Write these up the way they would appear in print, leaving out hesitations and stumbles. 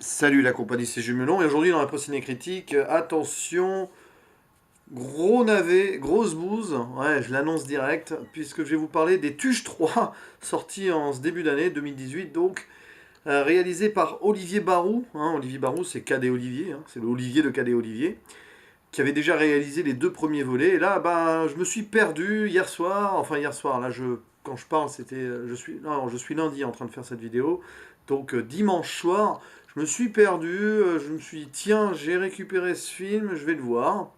Salut la compagnie, c'est Jumelon et aujourd'hui dans la Ciné Critique, attention, gros navet, grosse bouse, ouais je l'annonce direct, puisque je vais vous parler des Tuches 3, sortis en ce début d'année 2018, donc réalisé par Olivier Barou, Olivier Barou c'est Cadet Olivier, c'est le Olivier de Cadet Olivier, qui avait déjà réalisé les deux premiers volets, et là ben, je me suis perdu hier soir, là quand je parle c'était, non, je suis lundi en train de faire cette vidéo, donc dimanche soir, je me suis perdu, je me suis dit, tiens, j'ai récupéré ce film, je vais le voir.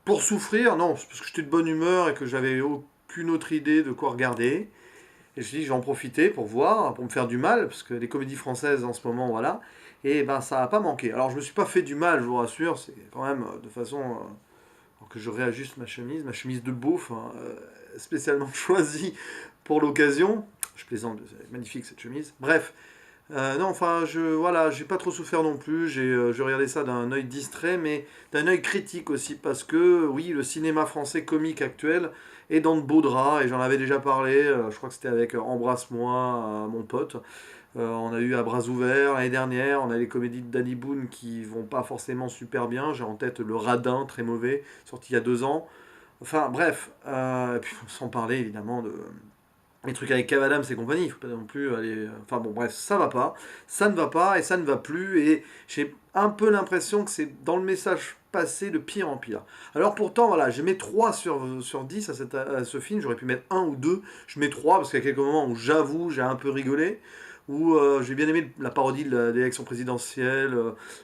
Pour souffrir, non, c'est parce que j'étais de bonne humeur et que j'avais aucune autre idée de quoi regarder. Et je me suis dit, je vais en profiter pour voir, pour me faire du mal, parce que les comédies françaises en ce moment, voilà. Et ben ça n'a pas manqué. Alors je me suis pas fait du mal, je vous rassure, c'est quand même de façon que je réajuste ma chemise de beauf, spécialement choisie pour l'occasion. Je plaisante, c'est magnifique cette chemise. Bref, non, enfin, voilà, j'ai pas trop souffert non plus. J'ai regardé ça d'un œil distrait, mais d'un œil critique aussi, parce que oui, le cinéma français comique actuel est dans de beaux draps, et j'en avais déjà parlé. Je crois que c'était avec Embrasse-moi, mon pote. On a eu À bras ouverts l'année dernière. On a les comédies de Danny Boone qui vont pas forcément super bien. J'ai en tête Le Radin, très mauvais, sorti il y a 2 ans. Enfin, bref, et puis sans parler évidemment de les trucs avec Kev Adams et compagnie, il faut pas non plus aller. Enfin bon, bref, ça ne va pas et ça ne va plus. Et j'ai un peu l'impression que c'est dans le message passé de pire en pire. Alors pourtant, voilà, j'ai mis 3 sur 10 à ce film, j'aurais pu mettre un ou deux. Je mets 3 parce qu'il y a quelques moments où j'avoue, j'ai un peu rigolé. Où j'ai bien aimé la parodie de l'élection présidentielle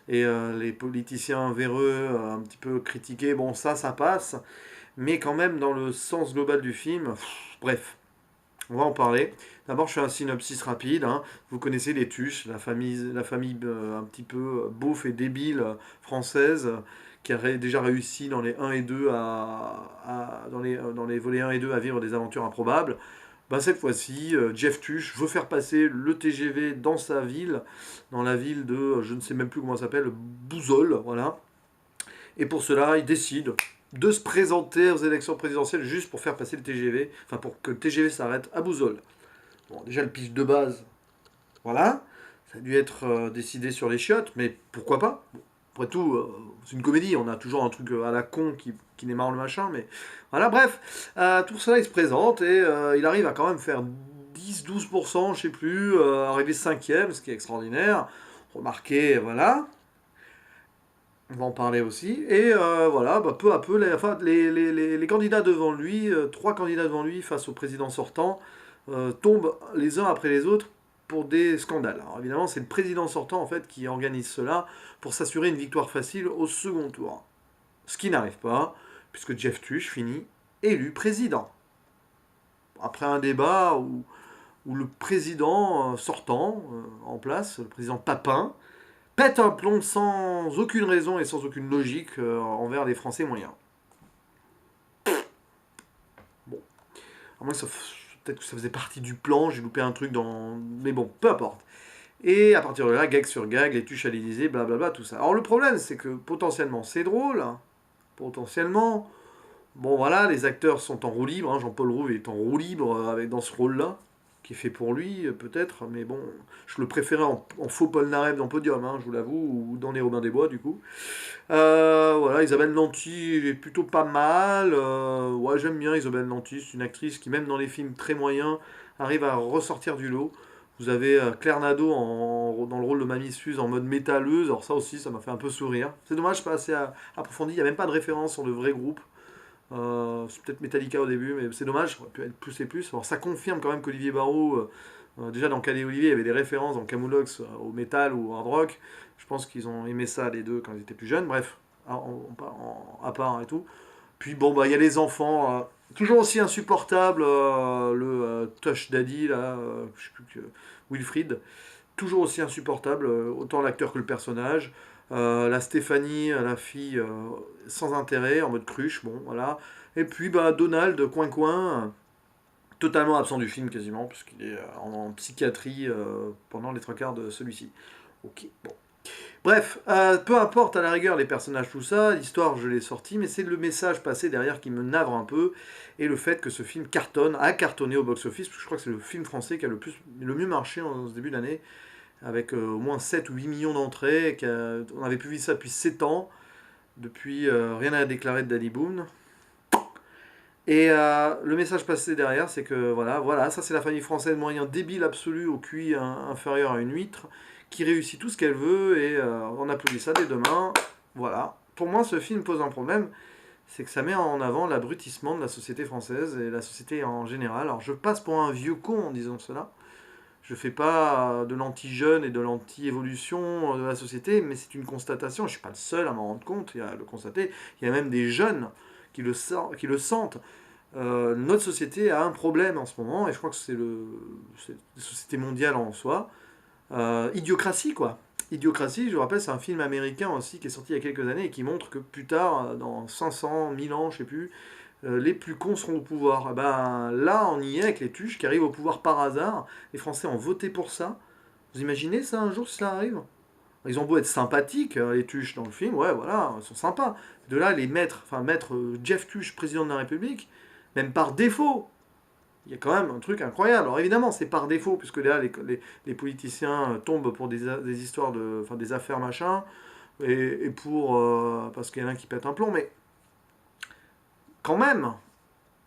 et les politiciens véreux un petit peu critiqués. Bon, ça passe. Mais quand même, dans le sens global du film, bref. On va en parler. D'abord, je fais un synopsis rapide. Vous connaissez les Tuches, la famille un petit peu beauf et débile française qui a déjà réussi dans les 1 et 2 dans les volets 1 et 2 à vivre des aventures improbables. Ben, cette fois-ci, Jeff Tuche veut faire passer le TGV dans sa ville, dans la ville de, je ne sais même plus comment ça s'appelle, Bouzol, voilà. Et pour cela, il décide de se présenter aux élections présidentielles juste pour faire passer le TGV, enfin pour que le TGV s'arrête à Bouzol. Bon, déjà le pitch de base, voilà, ça a dû être décidé sur les chiottes, mais pourquoi pas. Bon, après tout, c'est une comédie, on a toujours un truc à la con qui démarre le machin, mais voilà, bref, tout cela il se présente et il arrive à quand même faire 10-12%, je sais plus, arriver cinquième, ce qui est extraordinaire. Remarquez, voilà, on va en parler aussi. Et voilà, bah, peu à peu, les candidats devant lui, 3 candidats devant lui face au président sortant, tombent les uns après les autres pour des scandales. Alors évidemment, c'est le président sortant en fait qui organise cela pour s'assurer une victoire facile au second tour. Ce qui n'arrive pas, puisque Jeff Tuch finit élu président. Après un débat où le président sortant, en place, le président Papin, pète un plomb sans aucune raison et sans aucune logique envers les Français moyens. Bon, à moins que peut-être que ça faisait partie du plan, j'ai loupé un truc dans. Mais bon, peu importe. Et à partir de là, gag sur gag, les tuches à l'Elysée, blablabla, tout ça. Alors le problème, c'est que potentiellement c'est drôle, potentiellement. Bon voilà, les acteurs sont en roue libre, Jean-Paul Rouve est en roue libre dans ce rôle-là, qui est fait pour lui peut-être, mais bon, je le préférais en faux Paul Naref dans Podium, je vous l'avoue, ou dans Les Robins des Bois du coup. Voilà, Isabelle Nanty est plutôt pas mal. Ouais, j'aime bien Isabelle Nanty, c'est une actrice qui, même dans les films très moyens, arrive à ressortir du lot. Vous avez Claire Nadeau dans le rôle de Mamie Suze en mode métalleuse, alors ça aussi, ça m'a fait un peu sourire. C'est dommage, pas assez approfondi, il n'y a même pas de référence sur le vrai groupe. C'est peut-être Metallica au début, mais c'est dommage, ça aurait pu être plus et plus. Alors ça confirme quand même qu'Olivier Barrault, déjà dans Cadet Olivier, il y avait des références dans Camoulox au métal ou au hard rock. Je pense qu'ils ont aimé ça les deux quand ils étaient plus jeunes. Bref, à part et tout. Puis bon, bah il y a les enfants, toujours aussi insupportable, le Tush Daddy, là, je sais plus que. Wilfried, toujours aussi insupportable, autant l'acteur que le personnage. La Stéphanie, la fille sans intérêt, en mode cruche, bon, voilà. Et puis bah, Donald, coin-coin, totalement absent du film quasiment, puisqu'il est en psychiatrie pendant les 3 quarts de celui-ci. Ok, bon. Bref, peu importe à la rigueur les personnages, tout ça, l'histoire je l'ai sorti, mais c'est le message passé derrière qui me navre un peu, et le fait que ce film a cartonné au box-office, parce que je crois que c'est le film français qui a le mieux marché en ce début d'année, avec au moins 7 ou 8 millions d'entrées. On n'avait plus vu ça depuis 7 ans, depuis rien à déclarer de Danny Boone. Et le message passé derrière, c'est que voilà, ça c'est la famille française moyen débile absolu au QI inférieur à une huître, qui réussit tout ce qu'elle veut et on applaudit ça dès demain. Voilà. Pour moi, ce film pose un problème, c'est que ça met en avant l'abrutissement de la société française et la société en général. Alors je passe pour un vieux con en disant cela. Je fais pas de l'anti-jeune et de l'anti-évolution de la société, mais c'est une constatation. Je suis pas le seul à m'en rendre compte et à le constater. Il y a même des jeunes qui le sentent. Notre société a un problème en ce moment, et je crois que c'est la société mondiale en soi. Idiocratie, quoi. Idiocratie, je vous rappelle, c'est un film américain aussi qui est sorti il y a quelques années et qui montre que plus tard, dans 500, 1000 ans, je sais plus, les plus cons seront au pouvoir. Eh ben, là, on y est avec les tuches qui arrivent au pouvoir par hasard. Les Français ont voté pour ça. Vous imaginez ça un jour si ça arrive? Ils ont beau être sympathiques, les Tuches dans le film, ouais, voilà, ils sont sympas. De là, mettre Jeff Tuche président de la République, même par défaut, il y a quand même un truc incroyable. Alors évidemment, c'est par défaut, puisque là, les politiciens tombent pour des histoires des affaires machin, et parce qu'il y en a un qui pète un plomb, mais quand même.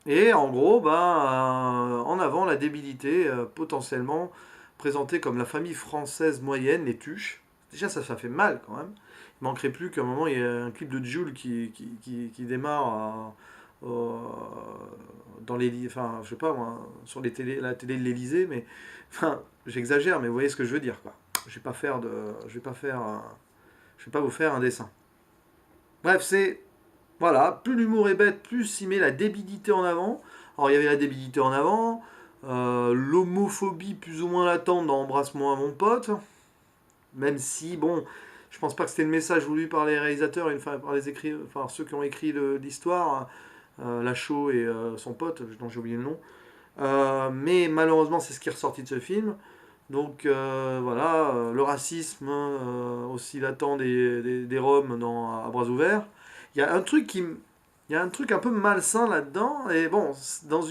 Et en gros, en avant la débilité potentiellement présentée comme la famille française moyenne, les Tuches. Déjà, ça fait mal quand même. Il manquerait plus qu'à un moment, il y ait un clip de Jul qui démarre dans les, enfin, je sais pas moi, sur la télé de l'Elysée, mais enfin, j'exagère, mais vous voyez ce que je veux dire, quoi. Je vais pas faire de, je vais pas faire, je vais pas vous faire un dessin. Bref, voilà, plus l'humour est bête, plus il met la débilité en avant. Alors il y avait la débilité en avant, l'homophobie plus ou moins latente dans Embrasse-moi mon pote, même si, bon, je pense pas que c'était le message voulu par les réalisateurs, par ceux qui ont écrit l'histoire, Lachaud et son pote, dont j'ai oublié le nom. Mais malheureusement, c'est ce qui est ressorti de ce film. Donc voilà, le racisme aussi latent des Roms à bras ouverts. Il y a un truc il y a un truc un peu malsain là-dedans. Et bon, dans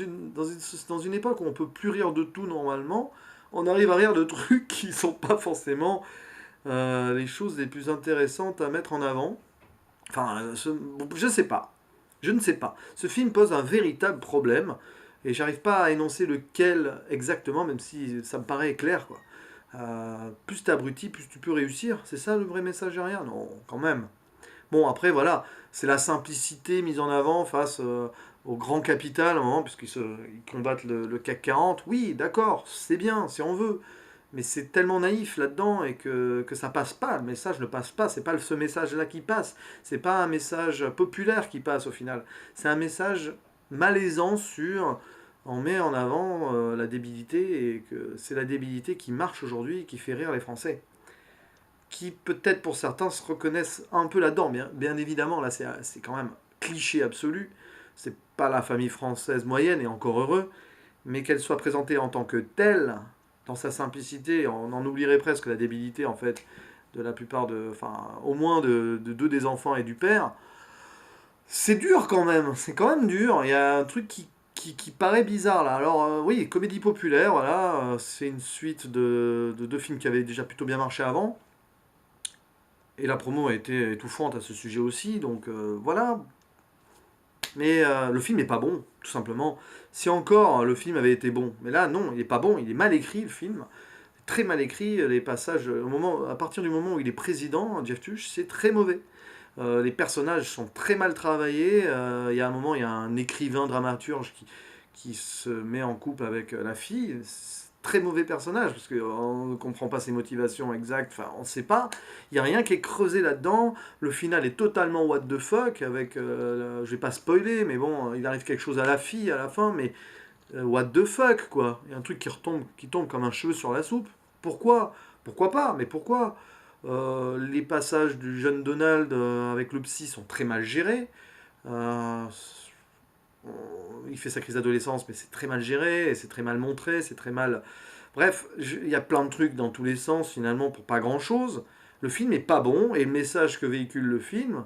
une époque où on peut plus rire de tout normalement, on arrive à rire de trucs qui sont pas forcément les choses les plus intéressantes à mettre en avant. Enfin, je sais pas. Je ne sais pas. Ce film pose un véritable problème et j'arrive pas à énoncer lequel exactement, même si ça me paraît clair, quoi. Plus t'es abruti, plus tu peux réussir. C'est ça le vrai message derrière? Non, quand même. Bon, après, voilà, c'est la simplicité mise en avant face au grand capital, à un moment, ils combattent le CAC 40. Oui, d'accord, c'est bien, si on veut. Mais c'est tellement naïf là-dedans et que ça passe pas. Le message ne passe pas. C'est pas ce message-là qui passe. C'est pas un message populaire qui passe au final. C'est un message malaisant sur. On met en avant la débilité et que c'est la débilité qui marche aujourd'hui et qui fait rire les Français. Qui peut-être pour certains se reconnaissent un peu là-dedans. Bien évidemment, là c'est quand même cliché absolu. C'est pas la famille française moyenne et encore heureux. Mais qu'elle soit présentée en tant que telle, dans sa simplicité, on en oublierait presque la débilité en fait de la plupart au moins de deux des enfants et du père. C'est dur quand même, c'est quand même dur. Il y a un truc qui paraît bizarre là. Alors oui, comédie populaire, voilà, c'est une suite de deux films qui avaient déjà plutôt bien marché avant. Et la promo a été étouffante à ce sujet aussi, donc voilà. Mais le film n'est pas bon, tout simplement. Si encore le film avait été bon, mais là non, il n'est pas bon, il est mal écrit le film, très mal écrit. Les passages, à partir du moment où il est président, Jeff Tuch, c'est très mauvais. Les personnages sont très mal travaillés. Il y a un moment, il y a un écrivain dramaturge qui se met en couple avec la fille. Très mauvais personnage, parce qu'on ne comprend pas ses motivations exactes, enfin on ne sait pas, il n'y a rien qui est creusé là-dedans, le final est totalement what the fuck, avec, je vais pas spoiler, mais bon, il arrive quelque chose à la fille à la fin, mais what the fuck quoi, il y a un truc qui tombe comme un cheveu sur la soupe, pourquoi? Pourquoi pas, mais pourquoi? Les passages du jeune Donald avec le psy sont très mal gérés, euh, il fait sa crise d'adolescence, mais c'est très mal géré, et c'est très mal montré, c'est très mal. Bref, il y a plein de trucs dans tous les sens, finalement, pour pas grand chose. Le film est pas bon, et le message que véhicule le film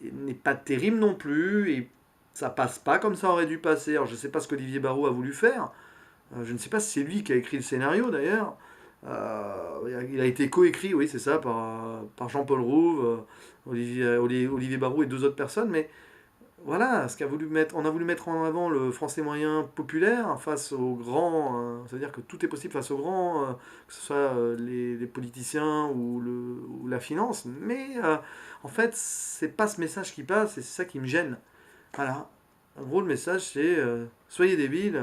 n'est pas terrible non plus, et ça passe pas comme ça aurait dû passer. Alors je sais pas ce qu'Olivier Barrault a voulu faire, je ne sais pas si c'est lui qui a écrit le scénario d'ailleurs, Il a été coécrit, oui, c'est ça, par Jean-Paul Rouve, Olivier Barou et deux autres personnes, mais voilà, on a voulu mettre en avant le français moyen populaire face aux grands, c'est-à-dire que tout est possible face aux grands, que ce soit les politiciens ou la finance, mais en fait, c'est pas ce message qui passe et c'est ça qui me gêne. Voilà. En gros, le message, c'est soyez débiles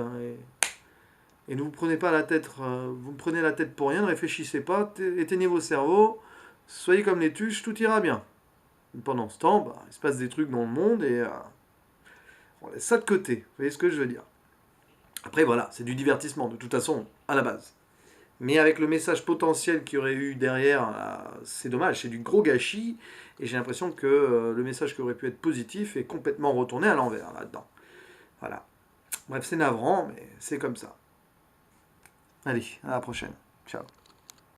et ne vous prenez pas la tête, vous me prenez la tête pour rien, ne réfléchissez pas, éteignez vos cerveaux, soyez comme les tuches, tout ira bien. Pendant ce temps, bah, il se passe des trucs dans le monde et on laisse ça de côté. Vous voyez ce que je veux dire? Après, voilà, c'est du divertissement, de toute façon, à la base. Mais avec le message potentiel qu'il y aurait eu derrière, c'est dommage, c'est du gros gâchis. Et j'ai l'impression que le message qui aurait pu être positif est complètement retourné à l'envers là-dedans. Voilà. Bref, c'est navrant, mais c'est comme ça. Allez, à la prochaine. Ciao.